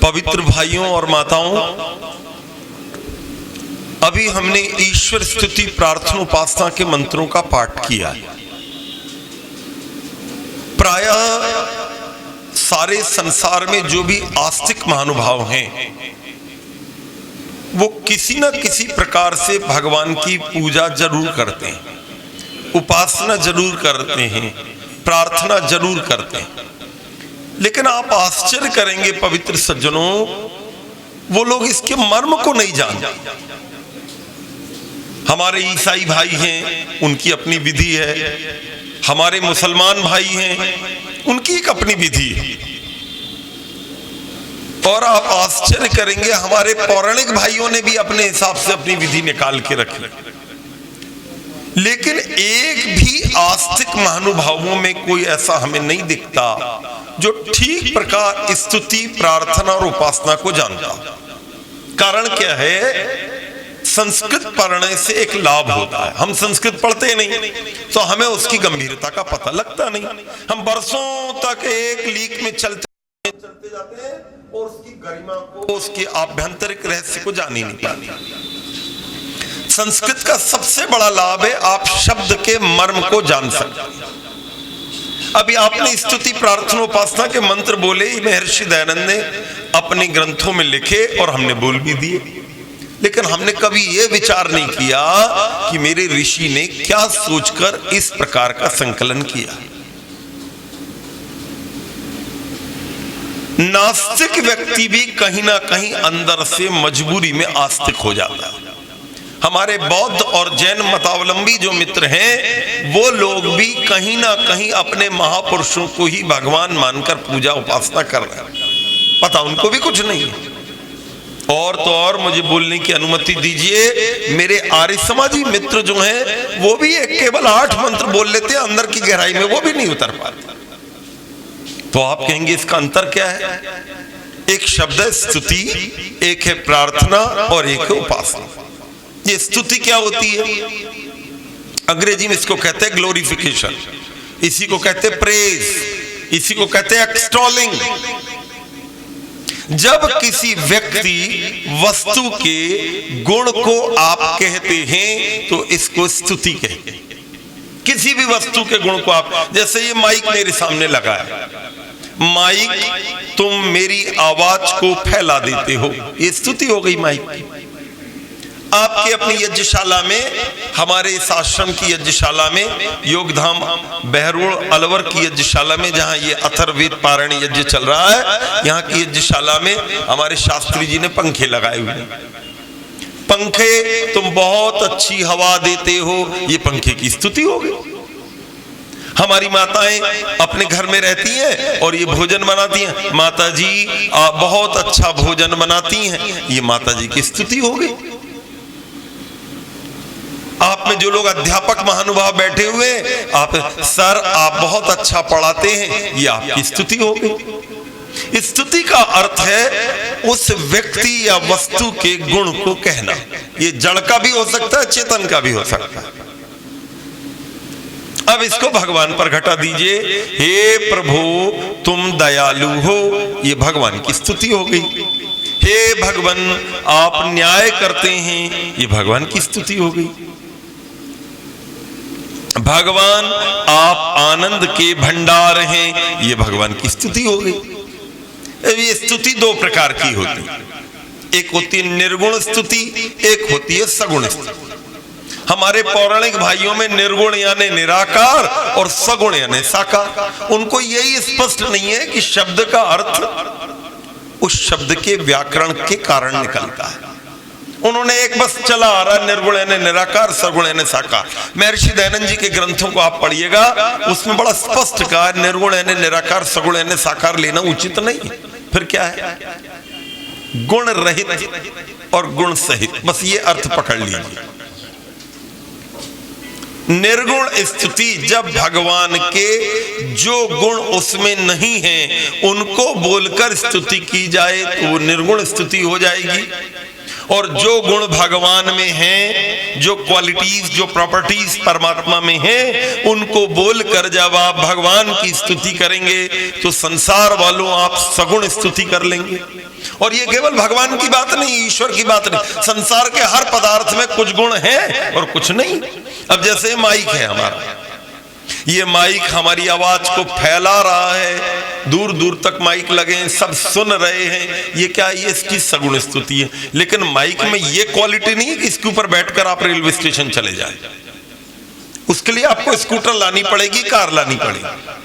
पवित्र भाइयों और माताओं, अभी हमने ईश्वर स्तुति प्रार्थना उपासना के मंत्रों का पाठ किया। प्रायः सारे संसार में जो भी आस्तिक महानुभाव हैं वो किसी न किसी प्रकार से भगवान की पूजा जरूर करते हैं, उपासना जरूर करते हैं, प्रार्थना जरूर करते हैं। लेकिन आप आश्चर्य करेंगे पवित्र सज्जनों, वो लोग इसके मर्म को नहीं जानते। हमारे ईसाई भाई हैं, उनकी अपनी विधि है, हमारे मुसलमान भाई हैं, उनकी एक अपनी विधि है, और आप आश्चर्य करेंगे हमारे पौराणिक भाइयों ने भी अपने हिसाब से अपनी विधि निकाल के रखी। लेकिन एक भी आस्तिक महानुभावों में कोई ऐसा हमें नहीं दिखता जो ठीक प्रकार स्तुति प्रार्थना और उपासना को जानता। कारण क्या है? संस्कृत पढ़ने से एक लाभ होता है। हम संस्कृत पढ़ते नहीं तो हमें उसकी गंभीरता का पता लगता नहीं। हम बरसों तक एक लीक में चलते जाते हैं और उसकी गरिमा को, उसके आभ्यंतरिक रहस्य को जान ही नहीं पाते। संस्कृत का सबसे बड़ा लाभ है आप शब्द के मर्म को जान सकते। अभी आपने स्तुति प्रार्थना उपासना के मंत्र बोले, महर्षि दयानंद ने अपने ग्रंथों में लिखे और हमने बोल भी दिए। लेकिन हमने कभी यह विचार नहीं किया कि मेरे ऋषि ने क्या सोचकर इस प्रकार का संकलन किया। नास्तिक व्यक्ति भी कहीं ना कहीं अंदर से मजबूरी में आस्तिक हो जाता है। हमारे बौद्ध और जैन मतावलंबी जो मित्र हैं वो लोग भी कहीं ना कहीं अपने महापुरुषों को ही भगवान मानकर पूजा उपासना कर रहे हैं। पता उनको भी कुछ नहीं है। और तो और मुझे बोलने की अनुमति दीजिए, मेरे आर्य समाजी मित्र जो हैं वो भी एक केवल 8 मंत्र बोल लेते हैं, अंदर की गहराई में वो भी नहीं उतर पाते। तो आप कहेंगे इसका अंतर क्या है? एक शब्द है स्तुति, एक है प्रार्थना और एक है उपासना। ये स्तुति क्या होती है? अंग्रेजी में इसको कहते हैं ग्लोरिफिकेशन, इसी को कहते हैं प्रेज, इसी को कहते हैं एक्सटॉलिंग। जब किसी व्यक्ति वस्तु के गुण को आप कहते हैं तो इसको स्तुति कहते हैं। किसी भी वस्तु के गुण को आप, जैसे ये माइक मेरे सामने लगा है, माइक तुम मेरी आवाज को फैला देते हो, ये स्तुति हो गई माइक की। आपके अपनी यज्ञशाला में, हमारे इस आश्रम की यज्ञशाला में, योगधाम बहरोड़ अलवर की यज्ञशाला में जहां ये अथर्ववेद पारायण यज्ञ चल रहा है, यहाँ की यज्ञशाला में हमारे शास्त्री जी ने पंखे लगाए हुए हैं। पंखे तुम बहुत अच्छी हवा देते हो, ये पंखे की स्तुति हो गई। हमारी माताएं अपने घर में रहती हैं और ये भोजन बनाती हैं, माता जी आप बहुत अच्छा भोजन बनाती हैं, ये माता जी की स्तुति हो गई। आप में जो लोग अध्यापक महानुभाव बैठे हुए, आप सर आप बहुत अच्छा पढ़ाते हैं, ये आपकी स्तुति हो गई। स्तुति का अर्थ है उस व्यक्ति या वस्तु के गुण को कहना। ये जड़ का भी हो सकता है, चेतन का भी हो सकता है। अब इसको भगवान पर घटा दीजिए। हे प्रभु तुम दयालु हो, ये भगवान की स्तुति हो गई। हे भगवान आप न्याय करते हैं, ये भगवान की स्तुति हो गई। भगवान आप आनंद के भंडार हैं, ये भगवान की स्तुति हो गई। ये स्तुति 2 प्रकार की होती है, एक होती है निर्गुण स्तुति, एक होती है सगुण स्तुति। हमारे पौराणिक भाइयों में निर्गुण यानी निराकार और सगुण यानी साकार। उनको यही स्पष्ट नहीं है कि शब्द का अर्थ उस शब्द के व्याकरण के कारण निकलता है। उन्होंने एक बस चला आ रहा, निर्गुण यानी निराकार, सगुण यानी साकार। महर्षि दयानंद जी के ग्रंथों को आप पढ़िएगा, उसमें बड़ा स्पष्ट कहा निर्गुण यानी निराकार, सगुण यानी साकार लेना उचित नहीं है। फिर क्या है? गुण रहित और गुण सहित, बस ये अर्थ पकड़ लीजिए। निर्गुण स्तुति, जब भगवान के जो गुण उसमें नहीं हैं उनको बोलकर स्तुति की जाए तो वो निर्गुण स्तुति हो जाएगी। और जो गुण भगवान में हैं, जो क्वालिटीज, जो प्रॉपर्टीज परमात्मा में हैं, उनको बोलकर जब आप भगवान की स्तुति करेंगे तो संसार वालों आप सगुण स्तुति कर लेंगे। और ये केवल भगवान की बात नहीं, ईश्वर की बात नहीं, संसार के हर पदार्थ में कुछ गुण हैं और कुछ नहीं। अब जैसे माइक है हमारा, ये माइक हमारी आवाज को फैला रहा है, दूर दूर तक माइक लगे हैं, सब सुन रहे हैं, ये क्या, ये इसकी सगुण स्तुति है। लेकिन माइक में ये क्वालिटी नहीं है कि इसके ऊपर बैठकर आप रेलवे स्टेशन चले जाए, उसके लिए आपको स्कूटर लानी पड़ेगी, कार लानी पड़ेगी।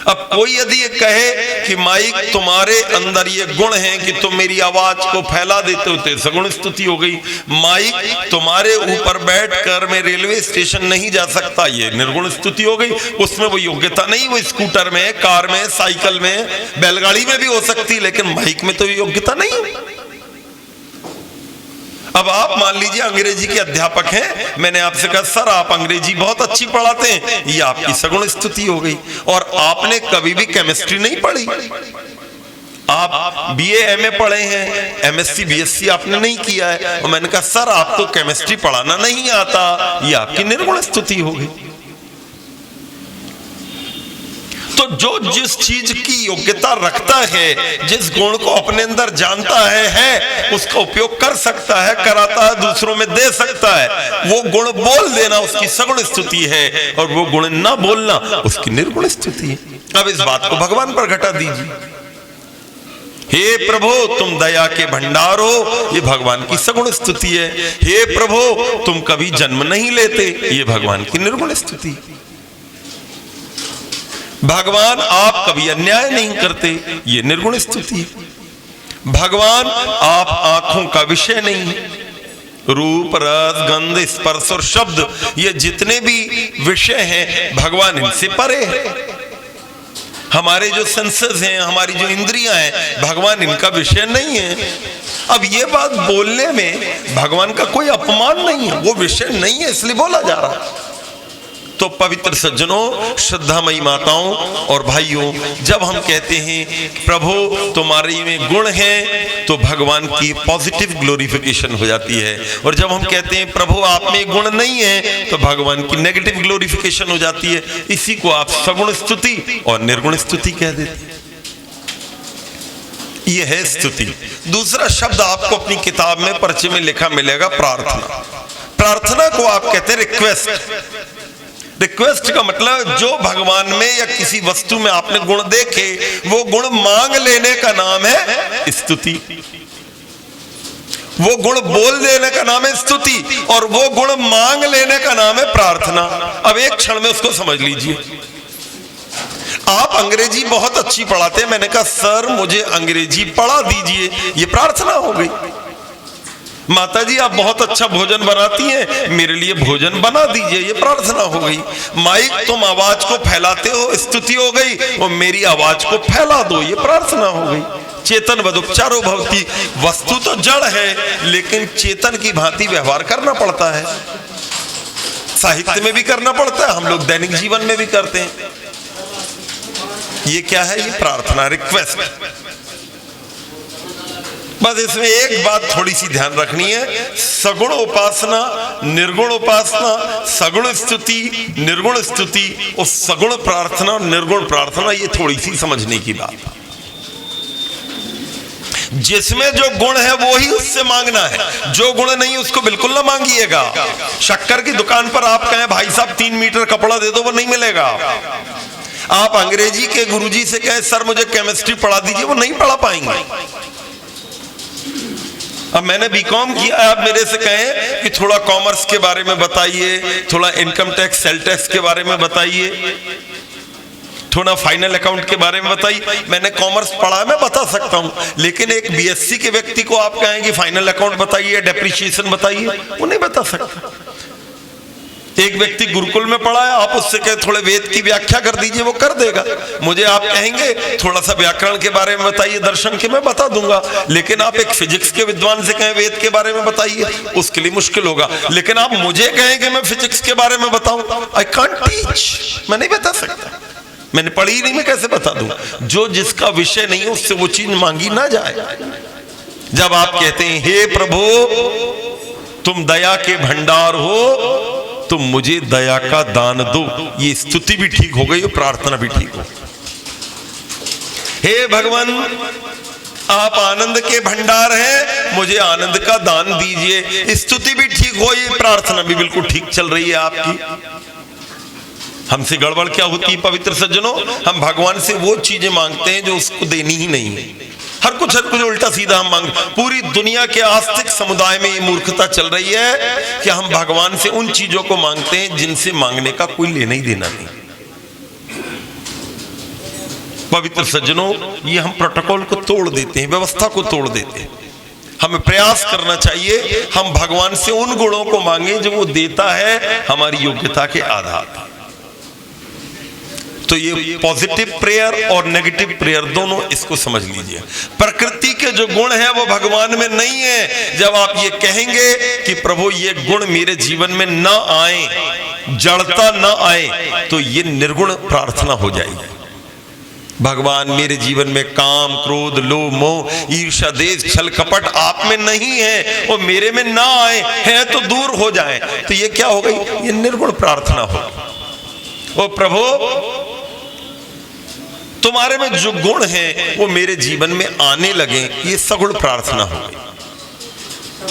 अब कोई यदि ये कहे कि माइक तुम्हारे अंदर ये गुण हैं कि तुम मेरी आवाज को फैला देते होते, सगुण स्तुति हो गई। माइक तुम्हारे ऊपर बैठकर मैं रेलवे स्टेशन नहीं जा सकता, ये निर्गुण स्तुति हो गई। उसमें वो योग्यता नहीं, वो स्कूटर में, कार में, साइकिल में, बैलगाड़ी में भी हो सकती, लेकिन माइक में तो योग्यता नहीं। अब आप मान लीजिए अंग्रेजी के अध्यापक हैं, मैंने आपसे कहा सर आप अंग्रेजी बहुत अच्छी पढ़ाते हैं, ये आपकी सगुण स्तुति हो गई। और आपने कभी भी केमिस्ट्री नहीं पढ़ी, आप बीए एमए पढ़े हैं, एमएससी बीएससी आपने नहीं किया है, और मैंने कहा सर आपको केमिस्ट्री पढ़ाना नहीं आता, ये आपकी निर्गुण स्तुति हो गई। तो जो जिस चीज की योग्यता रखता है, जिस गुण को अपने अंदर जानता है, उसका उपयोग कर सकता है, कराता है, दूसरों में दे सकता है, वो गुण बोल देना उसकी सगुण स्तुति है, और वो गुण ना बोलना उसकी निर्गुण स्तुति है। अब इस बात को भगवान पर घटा दीजिए, हे प्रभु तुम दया के भंडार हो, ये भगवान की सगुण स्तुति है। हे प्रभु तुम कभी जन्म नहीं लेते, ये भगवान की निर्गुण स्तुति। भगवान आप कभी अन्याय नहीं करते, ये निर्गुण स्तुति। भगवान आप आंखों का विषय नहीं, रूप रस गंध स्पर्श और शब्द, ये जितने भी विषय हैं भगवान इनसे परे हैं। हमारे जो सेंसेस हैं, हमारी जो इंद्रियां हैं, भगवान इनका विषय नहीं है। अब ये बात बोलने में भगवान का कोई अपमान नहीं है, वो विषय नहीं है इसलिए बोला जा रहा है। तो पवित्र सज्जनों, श्रद्धामयी माताओं और भाइयों, जब हम कहते हैं प्रभु तुम्हारे में गुण हैं, तो भगवान की पॉजिटिव ग्लोरिफिकेशन हो जाती है। और जब हम कहते हैं प्रभु आप में गुण नहीं है, तो भगवान की नेगेटिव ग्लोरिफिकेशन हो जाती है। इसी को आप सगुण स्तुति और निर्गुण स्तुति कह देते हैं। यह है स्तुति। दूसरा शब्द आपको अपनी किताब में पर्चे में लिखा मिलेगा, प्रार्थना। प्रार्थना को आप कहते हैं रिक्वेस्ट। रिक्वेस्ट का मतलब जो भगवान में या किसी वस्तु में आपने गुण देखे, वो गुण मांग लेने का नाम है स्तुति। वो गुण बोल देने का नाम है स्तुति, और वो गुण मांग लेने का नाम है प्रार्थना। अब एक क्षण में उसको समझ लीजिए। आप अंग्रेजी बहुत अच्छी पढ़ाते हैं, मैंने कहा सर मुझे अंग्रेजी पढ़ा दीजिए, ये प्रार्थना हो गई। माता जी आप बहुत अच्छा भोजन बनाती हैं, मेरे लिए भोजन बना दीजिए, ये प्रार्थना हो गई। माइक तुम आवाज को फैलाते हो, स्तुति हो गई, और मेरी आवाज को फैला दो, ये प्रार्थना हो गई। चेतन वदुपचारो भवति, वस्तु तो जड़ है लेकिन चेतन की भांति व्यवहार करना पड़ता है। साहित्य में भी करना पड़ता है, हम लोग दैनिक जीवन में भी करते हैं। ये क्या है? ये प्रार्थना, रिक्वेस्ट। बस इसमें एक बात थोड़ी सी ध्यान रखनी है, सगुण उपासना, निर्गुण उपासना, सगुण स्तुति, निर्गुण स्तुति, और सगुण प्रार्थना, निर्गुण प्रार्थना, ये थोड़ी सी समझने की बात है। जिसमें जो गुण है वो ही उससे मांगना है, जो गुण नहीं उसको बिल्कुल ना मांगिएगा। शक्कर की दुकान पर आप कहें भाई साहब 3 मीटर कपड़ा दे दो, वो नहीं मिलेगा। आप अंग्रेजी के गुरुजी से कहें सर मुझे केमिस्ट्री पढ़ा दीजिए, वो नहीं पढ़ा पाएंगे। अब मैंने बीकॉम किया, आप मेरे से कहें कि थोड़ा कॉमर्स के बारे में बताइए, थोड़ा इनकम टैक्स, सेल टैक्स के बारे में बताइए, थोड़ा फाइनल अकाउंट के बारे में बताइए। मैंने कॉमर्स पढ़ा, मैं बता सकता हूं, लेकिन एक बीएससी के व्यक्ति को आप कहें कि फाइनल अकाउंट बताइए, डेप्रिसिएशन बताइए, वो नहीं बता सकता। एक व्यक्ति गुरुकुल में पढ़ा है, आप उससे कहें थोड़े वेद की व्याख्या कर दीजिए, वो कर देगा। मुझे आप कहेंगे थोड़ा सा व्याकरण के बारे में बताइए, दर्शन के, मैं बता दूंगा। लेकिन आप एक फिजिक्स के विद्वान से कहें वेद के बारे में बताइए, उसके लिए मुश्किल होगा। लेकिन आप मुझे कहें कि मैं फिजिक्स के बारे में बताऊं, आई कांट टीच, मैं नहीं बता सकता, मैंने पढ़ी ही नहीं, मैं कैसे बता दूं। जो जिसका विषय नहीं है उससे वो चीज मांगी ना जाए। जब आप कहते हैं हे प्रभु तुम दया के भंडार हो, तुम मुझे दया का दान दो, ये स्तुति भी ठीक हो गई और प्रार्थना भी ठीक हो। हे भगवान आप आनंद के भंडार हैं, मुझे आनंद का दान दीजिए, स्तुति भी ठीक हो, ये प्रार्थना भी बिल्कुल ठीक चल रही है आपकी। हमसे गड़बड़ क्या होती है पवित्र सज्जनों, हम भगवान से वो चीजें मांगते हैं जो उसको देनी ही नहीं है। हर कुछ उल्टा सीधा हम मांग। पूरी दुनिया के आस्तिक समुदाय में ये मूर्खता चल रही है कि हम भगवान से उन चीजों को मांगते हैं जिनसे मांगने का कोई लेना ही देना नहीं। पवित्र सज्जनों, ये हम प्रोटोकॉल को तोड़ देते हैं, व्यवस्था को तोड़ देते हैं। हमें प्रयास करना चाहिए हम भगवान से उन गुणों को मांगे जो वो देता है हमारी योग्यता के आधार पर। तो ये पॉजिटिव प्रेयर और नेगेटिव प्रेयर दोनों, इसको समझ लीजिए। प्रकृति के जो गुण हैं वो भगवान में नहीं है। जब आप ये कहेंगे कि प्रभु ये गुण मेरे जीवन में ना आए, जड़ता ना आए, तो ये निर्गुण प्रार्थना हो जाएगी। भगवान मेरे जीवन में काम, क्रोध, लोभ, मोह, ईर्ष्या, द्वेष, छल, कपट आप में नहीं है, वो मेरे में ना आए, है तो दूर हो जाए। तो ये क्या हो गई? ये निर्गुण प्रार्थना हो। ओ प्रभु तुम्हारे में जो गुण हैं वो मेरे जीवन में आने लगे, ये सगुण प्रार्थना हो गई।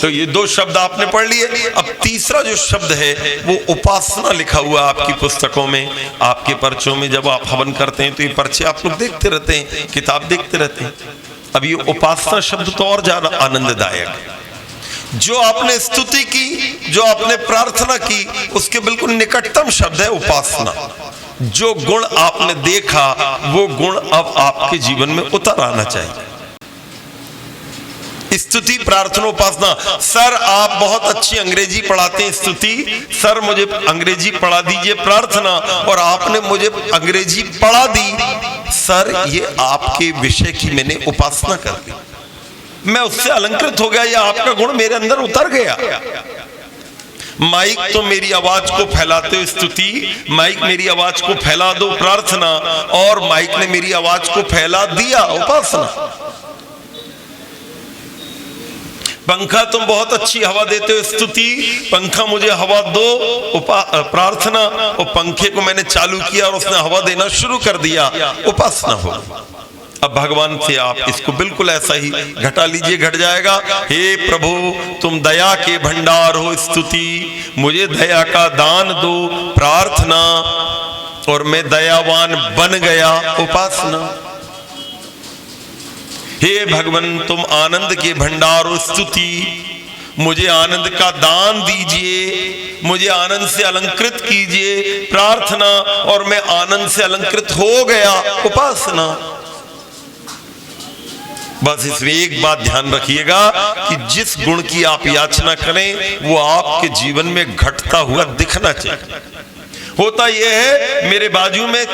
तो ये दो शब्द आपने पढ़ लिए। अब तीसरा जो शब्द है वो उपासना लिखा हुआ आपकी पुस्तकों में, आपके पर्चों में। जब आप हवन करते हैं तो ये पर्चे आप लोग देखते रहते हैं, किताब देखते रहते हैं। अब ये उपासना शब्द तो और ज्यादा आनंददायक है। जो आपने स्तुति की, जो आपने प्रार्थना की, उसके बिल्कुल निकटतम शब्द है उपासना। जो गुण आपने देखा वो गुण अब आपके जीवन में उतर आना चाहिए। स्तुति, प्रार्थना, उपासना। सर आप बहुत अच्छी अंग्रेजी पढ़ाते हैं, स्तुति। सर मुझे अंग्रेजी पढ़ा दीजिए, प्रार्थना। और आपने मुझे अंग्रेजी पढ़ा दी सर, ये आपके विषय की मैंने उपासना कर दी, मैं उससे अलंकृत हो गया, ये आपका गुण मेरे अंदर उतर गया। माइक तो मेरी आवाज को फैलाते हो स्तुति, माइक मेरी आवाज को फैला दो प्रार्थना, और माइक ने मेरी आवाज को फैला दिया उपासना। पंखा तुम बहुत अच्छी हवा देते हो स्तुति, पंखा मुझे हवा दो प्रार्थना। और पंखे को मैंने चालू किया और उसने हवा देना शुरू कर दिया, उपासना हो। अब भगवान से आप इसको बिल्कुल ऐसा ही घटा लीजिए, घट जाएगा। हे प्रभु तुम दया के भंडार हो, स्तुति, मुझे दया का दान दो, प्रार्थना, और मैं दयावान बन गया, उपासना। हे भगवान तुम आनंद के भंडार हो, स्तुति, मुझे आनंद का दान दीजिए, मुझे आनंद से अलंकृत कीजिए, प्रार्थना, और मैं आनंद से अलंकृत हो गया, उपासना। बस इसमें एक बात ध्यान रखिएगा कि जिस गुण की आप याचना करें वो आपके जीवन में घटता हुआ दिखना चाहिए। होता यह है, मेरे बाजू में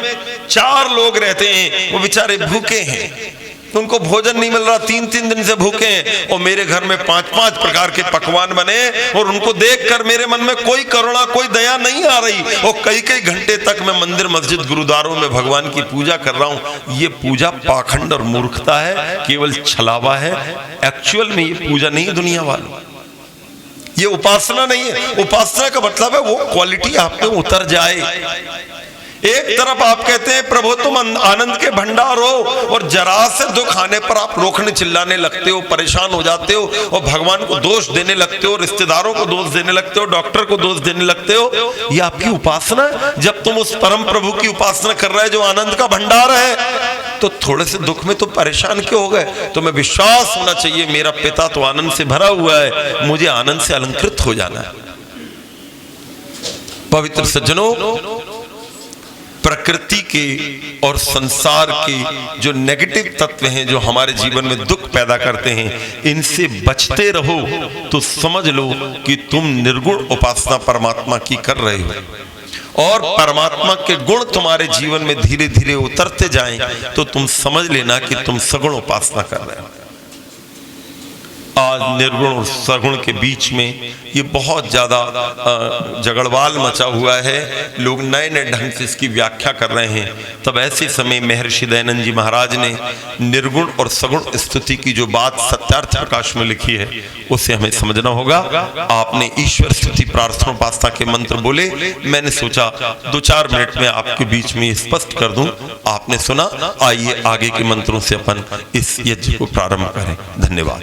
4 लोग रहते हैं, वो बेचारे भूखे हैं, उनको भोजन नहीं मिल रहा, 3-3 दिन से भूखे हैं, और मेरे घर में 5-5 प्रकार के पकवान बने, और उनको देखकर मेरे मन में कोई करुणा, कोई दया नहीं आ रही। और कई-कई घंटे तक मैं मंदिर, मस्जिद, गुरुद्वारों में भगवान की पूजा कर रहा हूं। ये पूजा पाखंड और मूर्खता है, केवल छलावा है। एक्चुअल में ये पूजा नहीं है दुनिया वालों, ये उपासना नहीं है। उपासना का मतलब है वो क्वालिटी आप में उतर जाए। एक तरफ आप कहते हैं प्रभु तुम आनंद के भंडार हो, और जरा से दुख आने पर आप रोकने चिल्लाने लगते हो, परेशान हो जाते हो, और भगवान को दोष देने लगते हो, रिश्तेदारों को दोष देने लगते हो, डॉक्टर को दोष देने लगते हो। ये आपकी उपासना है? जब तुम उस परम प्रभु की उपासना कर रहे हो जो आनंद का भंडार है, तो थोड़े से दुख में तो परेशान क्यों हो गए? तुम्हें विश्वास होना चाहिए मेरा पिता तो आनंद से भरा हुआ है, मुझे आनंद से अलंकृत हो जाना है। पवित्र सज्जनों, प्रकृति के और संसार के जो नेगेटिव तत्व हैं जो हमारे जीवन में दुख पैदा करते हैं, इनसे बचते रहो तो समझ लो कि तुम निर्गुण उपासना परमात्मा की कर रहे हो, और परमात्मा के गुण तुम्हारे जीवन में धीरे धीरे उतरते जाएं तो तुम समझ लेना कि तुम सगुण उपासना कर रहे हो। आज निर्गुण और सगुण के बीच में ये बहुत ज़्यादा जगड़वाल मचा हुआ है। लोग नए नए ढंग से इसकी व्याख्या कर रहे हैं। तब ऐसे समय महर्षि दयानंद जी महाराज ने निर्गुण और सगुण स्तुति की जो बात सत्यार्थ प्रकाश में लिखी है उसे हमें समझना होगा। आपने ईश्वर स्तुति प्रार्थना उपासना के मंत्र बोले, मैंने सोचा 2-4 मिनट में आपके बीच में स्पष्ट कर दूं। आपने सुना, आइए आगे के मंत्रों से अपन इस यज्ञ को प्रारंभ करें। धन्यवाद।